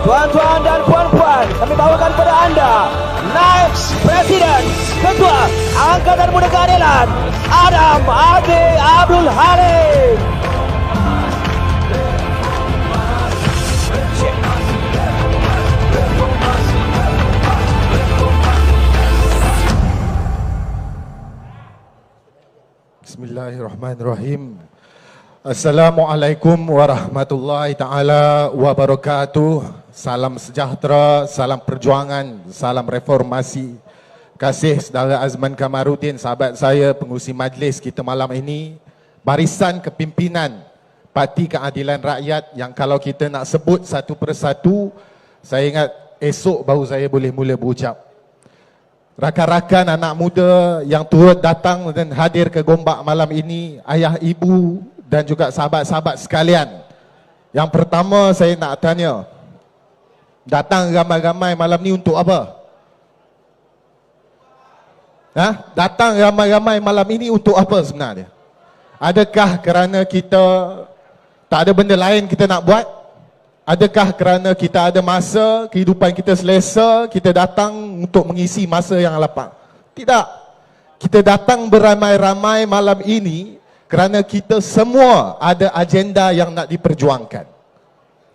Tuan-tuan dan puan-puan, kami bawakan kepada anda Naib Presiden Ketua Angkatan Muda Keadilan Adam A.B. Abdul Halim. Bismillahirrahmanirrahim. Assalamualaikum warahmatullahi ta'ala wabarakatuh. Salam sejahtera, salam perjuangan, salam reformasi. Kasih saudara Azman Kamarudin, sahabat saya, pengurusi majlis kita malam ini. Barisan kepimpinan Parti Keadilan Rakyat yang kalau kita nak sebut satu persatu, saya ingat esok baru saya boleh mula berucap. Rakan-rakan anak muda yang turut datang dan hadir ke Gombak malam ini, ayah, ibu dan juga sahabat-sahabat sekalian. Yang pertama saya nak tanya, datang ramai-ramai malam ni untuk apa? Datang ramai-ramai malam ini untuk apa sebenarnya? Adakah kerana kita tak ada benda lain kita nak buat? Adakah kerana kita ada masa, kehidupan kita selesa, kita datang untuk mengisi masa yang lapang? Tidak. Kita datang beramai-ramai malam ini kerana kita semua ada agenda yang nak diperjuangkan.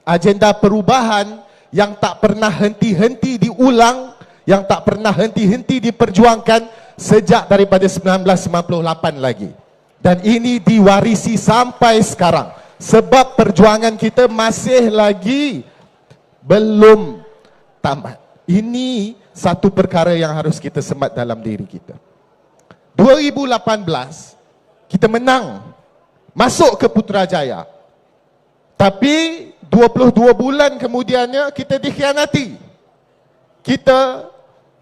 Agenda perubahan yang tak pernah henti-henti diulang, yang tak pernah henti-henti diperjuangkan sejak daripada 1998 lagi. Dan ini diwarisi sampai sekarang. Sebab perjuangan kita masih lagi belum tamat. Ini satu perkara yang harus kita semat dalam diri kita. 2018 kita menang, masuk ke Putrajaya. Tapi 22 bulan kemudiannya kita dikhianati. Kita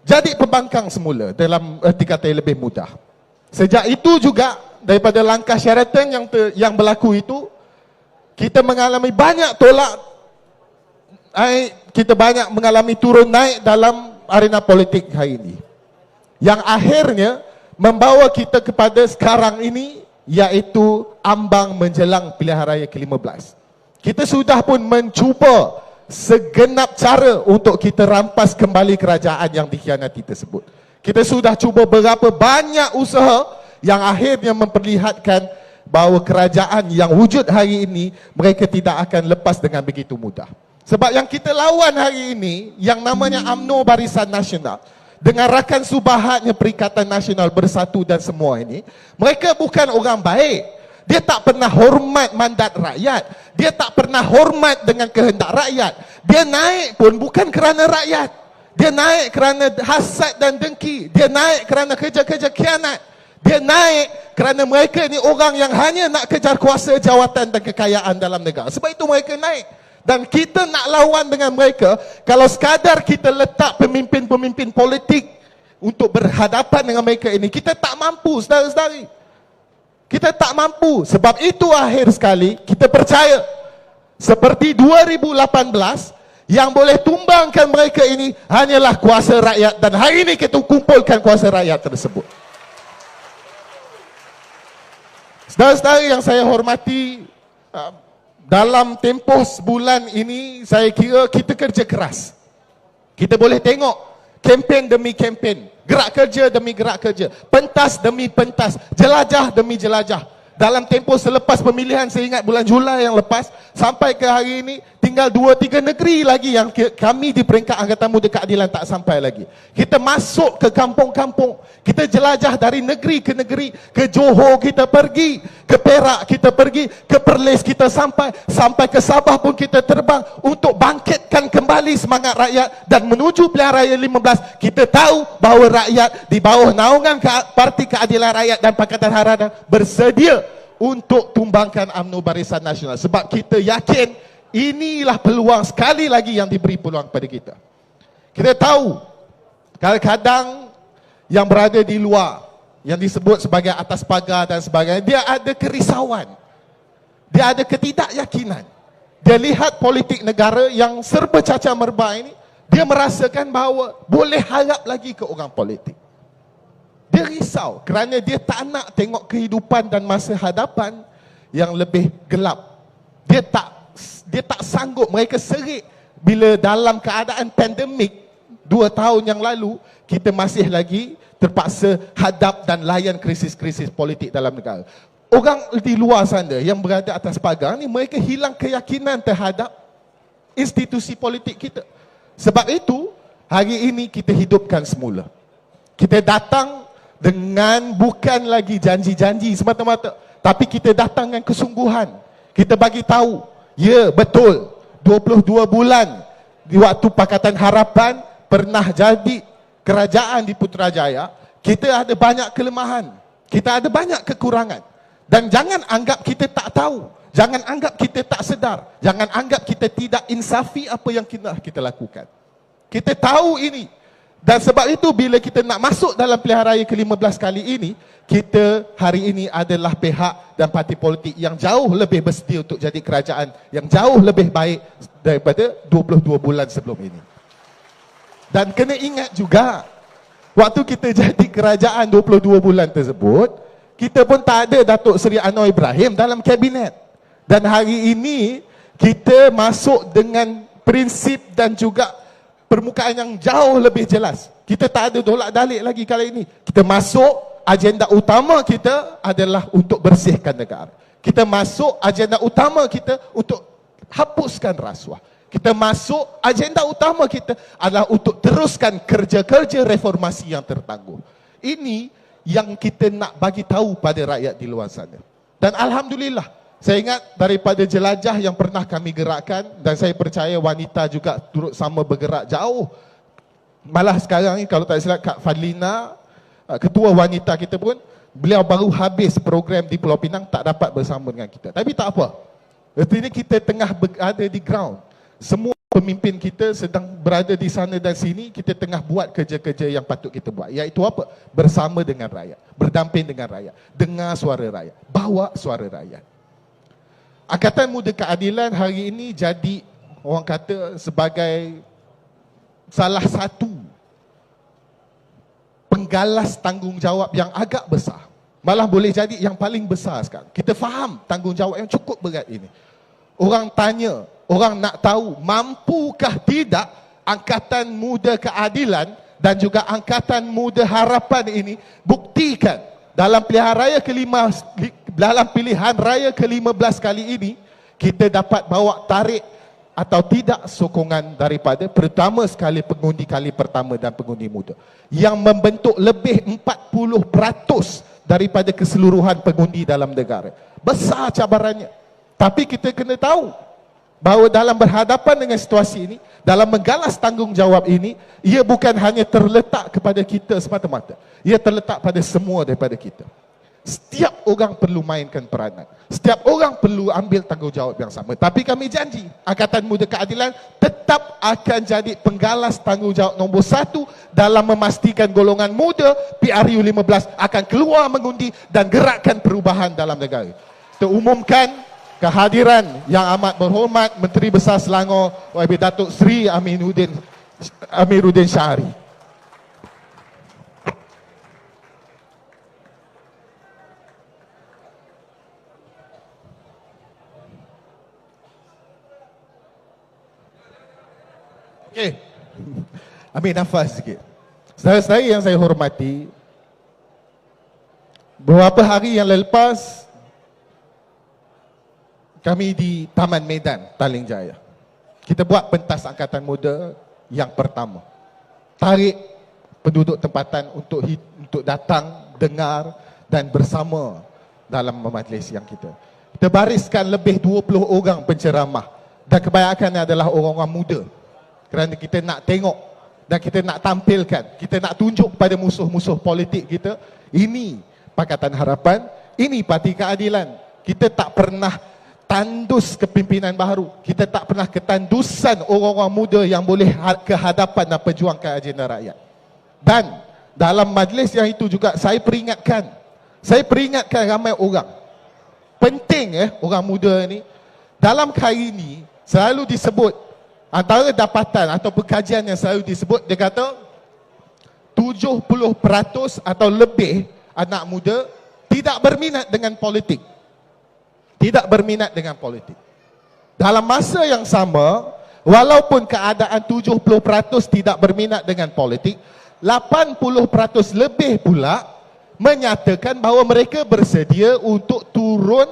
jadi pembangkang semula, dalam erti kata yang lebih mudah. Sejak itu juga daripada langkah Sheraton yang berlaku itu, kita mengalami banyak tolak, kita banyak mengalami turun naik dalam arena politik hari ini. Yang akhirnya membawa kita kepada sekarang ini, iaitu ambang menjelang pilihan raya ke-15. Kita sudah pun mencuba segenap cara untuk kita rampas kembali kerajaan yang dikhianati tersebut. Kita sudah cuba berapa banyak usaha yang akhirnya memperlihatkan bahawa kerajaan yang wujud hari ini mereka tidak akan lepas dengan begitu mudah. Sebab yang kita lawan hari ini yang namanya UMNO Barisan Nasional dengan rakan subahatnya Perikatan Nasional Bersatu dan semua ini, mereka bukan orang baik. Dia tak pernah hormat mandat rakyat. Dia tak pernah hormat dengan kehendak rakyat. Dia naik pun bukan kerana rakyat. Dia naik kerana hasad dan dengki. Dia naik kerana kerja-kerja khianat. Dia naik kerana mereka ni orang yang hanya nak kejar kuasa, jawatan dan kekayaan dalam negara. Sebab itu mereka naik. Dan kita nak lawan dengan mereka, kalau sekadar kita letak pemimpin-pemimpin politik untuk berhadapan dengan mereka ini, kita tak mampu, saudara-saudari. Kita tak mampu. Sebab itu akhir sekali, kita percaya seperti 2018, yang boleh tumbangkan mereka ini hanyalah kuasa rakyat. Dan hari ini kita kumpulkan kuasa rakyat tersebut. Saudara-saudara yang saya hormati, dalam tempoh sebulan ini saya kira kita kerja keras. Kita boleh tengok kempen demi kempen, gerak kerja demi gerak kerja, pentas demi pentas, jelajah demi jelajah. Dalam tempoh selepas pemilihan, saya ingat bulan Julai yang lepas, sampai ke hari ini tinggal 2-3 negeri lagi yang kami di peringkat Angkatan Muda Keadilan tak sampai lagi. Kita masuk ke kampung-kampung, kita jelajah dari negeri ke negeri. Ke Johor kita pergi, ke Perak kita pergi, ke Perlis kita sampai ke Sabah pun kita terbang untuk bangkitkan kembali semangat rakyat. Dan menuju pilihan raya 15, kita tahu bahawa rakyat di bawah naungan Parti Keadilan Rakyat dan Pakatan Harapan bersedia untuk tumbangkan UMNO Barisan Nasional. Sebab kita yakin inilah peluang sekali lagi yang diberi peluang kepada kita. Kita tahu kadang-kadang yang berada di luar, yang disebut sebagai atas pagar dan sebagainya, dia ada kerisauan, dia ada ketidakyakinan. Dia lihat politik negara yang serba cacah merbah ini, dia merasakan bahawa boleh harap lagi ke orang politik. Dia risau kerana dia tak nak tengok kehidupan dan masa hadapan yang lebih gelap. Dia tak sanggup, mereka serik bila dalam keadaan pandemik 2 tahun yang lalu, kita masih lagi terpaksa hadap dan layan krisis-krisis politik dalam negara. Orang di luar sana yang berada atas pagar ni, mereka hilang keyakinan terhadap institusi politik kita. Sebab itu, hari ini kita hidupkan semula. Kita datang dengan bukan lagi janji-janji semata-mata, tapi kita datang dengan kesungguhan. Kita bagi tahu, ya betul, 22 bulan di waktu Pakatan Harapan pernah jadi kerajaan di Putrajaya, kita ada banyak kelemahan, kita ada banyak kekurangan. Dan jangan anggap kita tak tahu, jangan anggap kita tak sedar, jangan anggap kita tidak insafi apa yang kita lakukan. Kita tahu ini. Dan sebab itu bila kita nak masuk dalam pilihan raya ke-15 kali ini, kita hari ini adalah pihak dan parti politik yang jauh lebih bersedia untuk jadi kerajaan yang jauh lebih baik daripada 22 bulan sebelum ini. Dan kena ingat juga, waktu kita jadi kerajaan 22 bulan tersebut, kita pun tak ada Datuk Seri Anwar Ibrahim dalam kabinet. Dan hari ini kita masuk dengan prinsip dan juga permukaan yang jauh lebih jelas. Kita tak ada dolak dalik lagi kali ini. Kita masuk, agenda utama kita adalah untuk bersihkan negara. Kita masuk, agenda utama kita untuk hapuskan rasuah. Kita masuk, agenda utama kita adalah untuk teruskan kerja-kerja reformasi yang tertangguh. Ini yang kita nak bagi tahu pada rakyat di luar sana. Dan Alhamdulillah, saya ingat daripada jelajah yang pernah kami gerakkan, dan saya percaya wanita juga turut sama bergerak jauh. Malah sekarang ni kalau tak silap Kak Fadlina, ketua wanita kita pun, beliau baru habis program di Pulau Pinang, tak dapat bersama dengan kita. Tapi tak apa. Artinya kita tengah berada di ground. Semua pemimpin kita sedang berada di sana dan sini, kita tengah buat kerja-kerja yang patut kita buat. Iaitu apa? Bersama dengan rakyat, berdamping dengan rakyat, dengar suara rakyat, bawa suara rakyat. Angkatan Muda Keadilan hari ini jadi, orang kata, sebagai salah satu penggalas tanggungjawab yang agak besar. Malah boleh jadi yang paling besar sekarang. Kita faham tanggungjawab yang cukup berat ini. Orang tanya, orang nak tahu, mampukah tidak Angkatan Muda Keadilan dan juga Angkatan Muda Harapan ini buktikan dalam pilihan raya ke-15 kali ini, kita dapat bawa tarik atau tidak sokongan daripada pertama sekali pengundi kali pertama dan pengundi muda, yang membentuk lebih 40% daripada keseluruhan pengundi dalam negara. Besar cabarannya. Tapi kita kena tahu bahawa dalam berhadapan dengan situasi ini, dalam menggalas tanggungjawab ini, ia bukan hanya terletak kepada kita semata-mata. Ia terletak pada semua daripada kita. Setiap orang perlu mainkan peranan. Setiap orang perlu ambil tanggungjawab yang sama. Tapi kami janji, Angkatan Muda Keadilan tetap akan jadi penggalas tanggungjawab nombor 1 dalam memastikan golongan muda PRU 15 akan keluar mengundi dan gerakkan perubahan dalam negara. Terumumkan kehadiran yang amat berhormat Menteri Besar Selangor YB Datuk Seri Amiruddin Syahari. Okey. Ambil nafas sikit. Saudara-saudara yang saya hormati, beberapa hari yang lepas kami di Taman Medan, Taling Jaya, kita buat pentas Angkatan Muda yang pertama. Tarik penduduk tempatan untuk datang, dengar dan bersama dalam majlis yang kita. Kita bariskan lebih 20 orang penceramah dan kebanyakan adalah orang-orang muda. Kerana kita nak tengok dan kita nak tampilkan, kita nak tunjuk kepada musuh-musuh politik kita, ini Pakatan Harapan, ini Parti Keadilan. Kita tak pernah tandus kepimpinan baru. Kita tak pernah ketandusan orang-orang muda yang boleh ke hadapan dan perjuangkan agenda rakyat. Dan dalam majlis yang itu juga saya peringatkan ramai orang. Penting orang muda ni, dalam kali ini selalu disebut, antara dapatan atau kajian yang selalu disebut, dia kata 70% atau lebih anak muda tidak berminat dengan politik. Tidak berminat dengan politik. Dalam masa yang sama, walaupun keadaan 70% tidak berminat dengan politik, 80% lebih pula menyatakan bahawa mereka bersedia untuk turun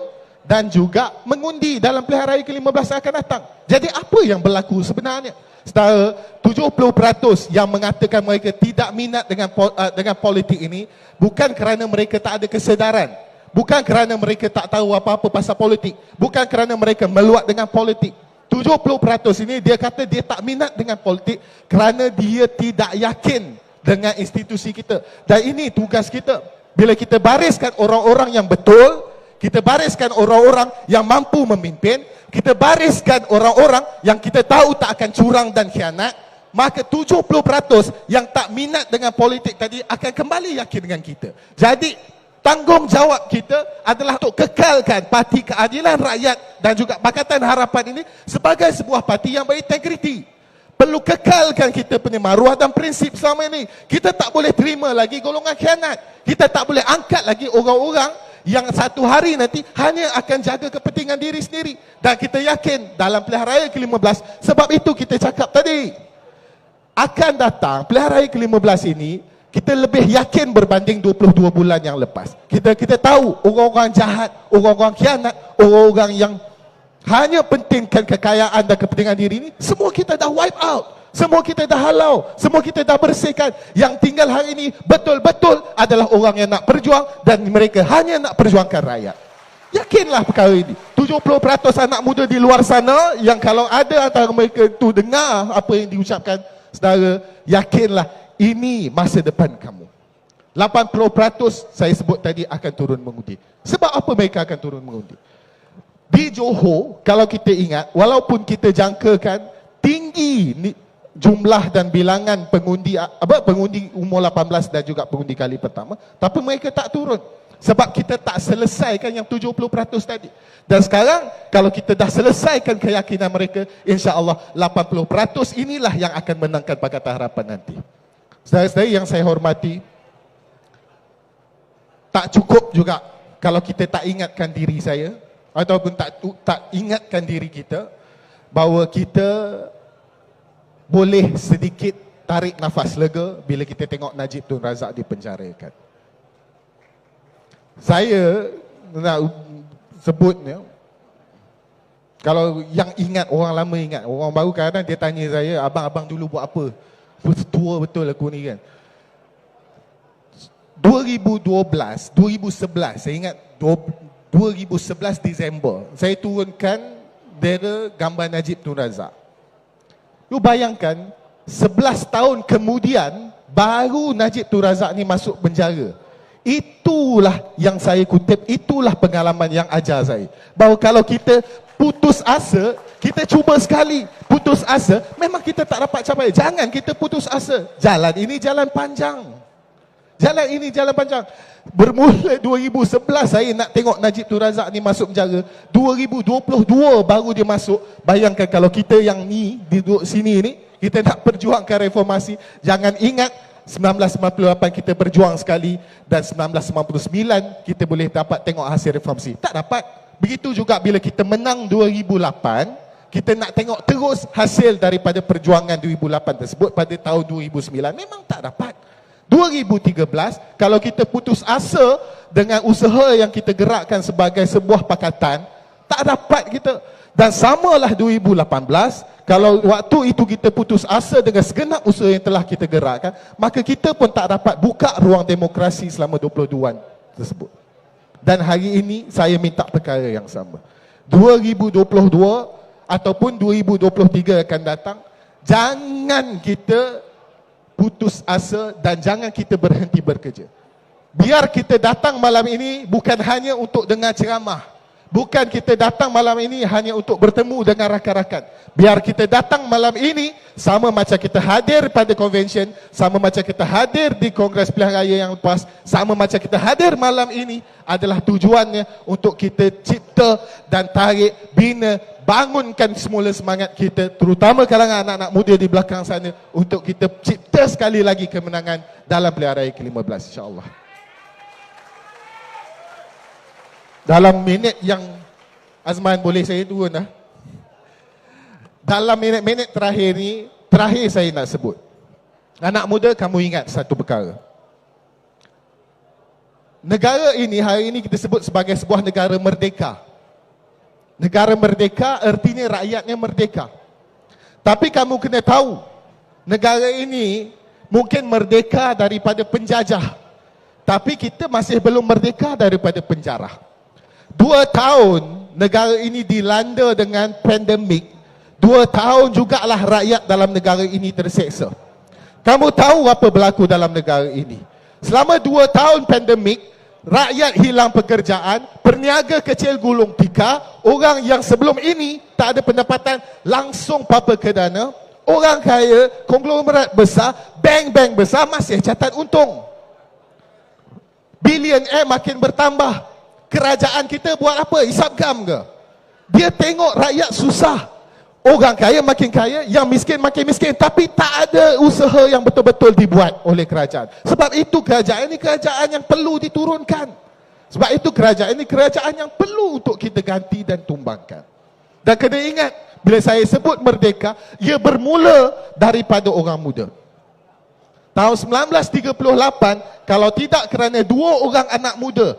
dan juga mengundi dalam pilihan raya ke-15 akan datang. Jadi apa yang berlaku sebenarnya? Setara 70% yang mengatakan mereka tidak minat dengan politik ini bukan kerana mereka tak ada kesedaran, bukan kerana mereka tak tahu apa-apa pasal politik, bukan kerana mereka meluat dengan politik. 70% ini dia kata dia tak minat dengan politik kerana dia tidak yakin dengan institusi kita. Dan ini tugas kita. Bila kita bariskan orang-orang yang betul, kita bariskan orang-orang yang mampu memimpin, kita bariskan orang-orang yang kita tahu tak akan curang dan khianat, maka 70% yang tak minat dengan politik tadi akan kembali yakin dengan kita. Jadi tanggungjawab kita adalah untuk kekalkan Parti Keadilan Rakyat dan juga Pakatan Harapan ini sebagai sebuah parti yang berintegriti. Perlu kekalkan kita punya maruah dan prinsip selama ini. Kita tak boleh terima lagi golongan khianat. Kita tak boleh angkat lagi orang-orang yang satu hari nanti hanya akan jaga kepentingan diri sendiri. Dan kita yakin dalam pilihan raya ke-15, sebab itu kita cakap tadi, akan datang pilihan raya ke-15 ini, kita lebih yakin berbanding 22 bulan yang lepas. Kita tahu orang-orang jahat, orang-orang khianat, orang-orang yang hanya pentingkan kekayaan dan kepentingan diri ini, semua kita dah wipe out. Semua kita dah halau, semua kita dah bersihkan. Yang tinggal hari ini betul-betul adalah orang yang nak berjuang dan mereka hanya nak perjuangkan rakyat. Yakinlah perkara ini. 70% anak muda di luar sana yang kalau ada antara mereka tu dengar apa yang diucapkan saudara, yakinlah ini masa depan kamu. 80% saya sebut tadi akan turun mengundi. Sebab apa mereka akan turun mengundi? Di Johor, kalau kita ingat, walaupun kita jangkakan tinggi jumlah dan bilangan pengundi umur 18 dan juga pengundi kali pertama, tapi mereka tak turun. Sebab kita tak selesaikan yang 70% tadi. Dan sekarang, kalau kita dah selesaikan keyakinan mereka, insya-Allah 80% inilah yang akan menangkan Pakatan Harapan nanti. Saudara-saudara yang saya hormati, tak cukup juga kalau kita tak ingatkan diri saya, ataupun tak ingatkan diri kita bahawa kita boleh sedikit tarik nafas lega bila kita tengok Najib Tun Razak dipenjarakan. Saya nak sebutnya, kalau yang ingat, orang lama ingat, orang baru kadang dia tanya saya, abang dulu buat apa? Tua betul aku ni kan. 2011, saya ingat 2011 Disember, saya turunkan bendera gambar Najib Tun Razak. Lu bayangkan, 11 tahun kemudian, baru Najib Tun Razak ni masuk penjara. Itulah yang saya kutip, itulah pengalaman yang ajar saya. Bahawa kalau kita putus asa, kita cuba sekali putus asa, memang kita tak dapat capai. Jangan kita putus asa. Jalan ini jalan panjang. Jalan ini jalan panjang. Bermula 2011 saya nak tengok Najib Tun Razak ni masuk penjara. 2022 baru dia masuk. Bayangkan kalau kita yang ni duduk sini ni, kita nak perjuangkan reformasi. Jangan ingat 1998 kita berjuang sekali dan 1999 kita boleh dapat tengok hasil reformasi. Tak dapat. Begitu juga bila kita menang 2008, kita nak tengok terus hasil daripada perjuangan 2008 tersebut pada tahun 2009. Memang tak dapat. 2013, kalau kita putus asa dengan usaha yang kita gerakkan sebagai sebuah pakatan, tak dapat kita. Dan samalah 2018, kalau waktu itu kita putus asa dengan segenap usaha yang telah kita gerakkan, maka kita pun tak dapat buka ruang demokrasi selama 22 tersebut. Dan hari ini saya minta perkara yang sama. 2022 ataupun 2023 akan datang, jangan kita putus asa dan jangan kita berhenti bekerja. Biar kita datang malam ini bukan hanya untuk dengar ceramah. Bukan kita datang malam ini hanya untuk bertemu dengan rakan-rakan. Biar kita datang malam ini sama macam kita hadir pada convention, sama macam kita hadir di Kongres Pilihan Raya yang lepas, sama macam kita hadir malam ini adalah tujuannya untuk kita cipta dan tarik, bina, bangunkan semula semangat kita, terutama kalangan anak-anak muda di belakang sana, untuk kita cipta sekali lagi kemenangan dalam Pilihan Raya ke-15 insya-Allah. Dalam minit yang Azman boleh saya turun dah. dalam minit-minit terakhir ni, terakhir saya nak sebut. Anak muda, kamu ingat satu perkara. Negara ini, hari ini kita sebut sebagai sebuah negara merdeka. Negara merdeka artinya rakyatnya merdeka. Tapi kamu kena tahu, negara ini mungkin merdeka daripada penjajah, tapi kita masih belum merdeka daripada penjara. 2 tahun negara ini dilanda dengan pandemik. 2 tahun jugalah rakyat dalam negara ini terseksa. Kamu tahu apa berlaku dalam negara ini? Selama 2 tahun pandemik, rakyat hilang pekerjaan, perniaga kecil gulung tikar, orang yang sebelum ini tak ada pendapatan langsung papa ke dana, orang kaya, konglomerat besar, bank-bank besar masih catat untung. Billionaire makin bertambah. Kerajaan kita buat apa? Hisap gam ke? Dia tengok rakyat susah. Orang kaya makin kaya, yang miskin makin miskin, tapi tak ada usaha yang betul-betul dibuat oleh kerajaan. Sebab itu kerajaan ini kerajaan yang perlu diturunkan. Sebab itu kerajaan ini kerajaan yang perlu untuk kita ganti dan tumbangkan. Dan kena ingat, bila saya sebut merdeka, ia bermula daripada orang muda. Tahun 1938, kalau tidak kerana 2 orang anak muda,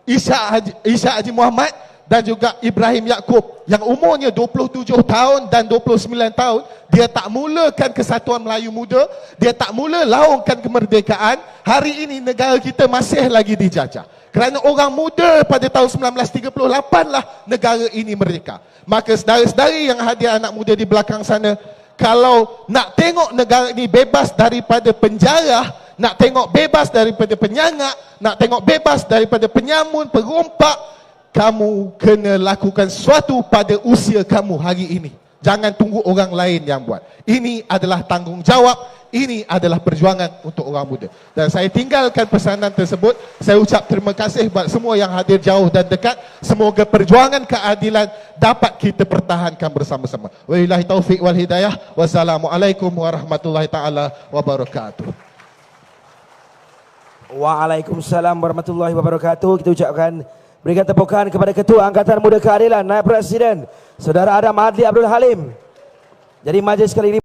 Ishak Haji Muhammad dan juga Ibrahim Yaakob, yang umurnya 27 tahun dan 29 tahun, dia tak mulakan Kesatuan Melayu Muda, dia tak mula laungkan kemerdekaan, hari ini negara kita masih lagi dijajah. Kerana orang muda pada tahun 1938 lah negara ini merdeka. Maka saudara-saudari yang hadir anak muda di belakang sana, kalau nak tengok negara ini bebas daripada penjara, nak tengok bebas daripada penyangak, nak tengok bebas daripada penyamun, perompak, kamu kena lakukan sesuatu pada usia kamu hari ini. Jangan tunggu orang lain yang buat. Ini adalah tanggungjawab, ini adalah perjuangan untuk orang muda. Dan saya tinggalkan pesanan tersebut. Saya ucap terima kasih buat semua yang hadir jauh dan dekat. Semoga perjuangan keadilan dapat kita pertahankan bersama-sama. Wabillahi taufiq wal hidayah. Wassalamualaikum warahmatullahi taala wabarakatuh. Waalaikumsalam warahmatullahi wabarakatuh. Kita ucapkan, berikan tepukan kepada Ketua Angkatan Muda Keadilan, Naib Presiden Saudara Adam Adli Abdul Halim. Jadi majlis kali ini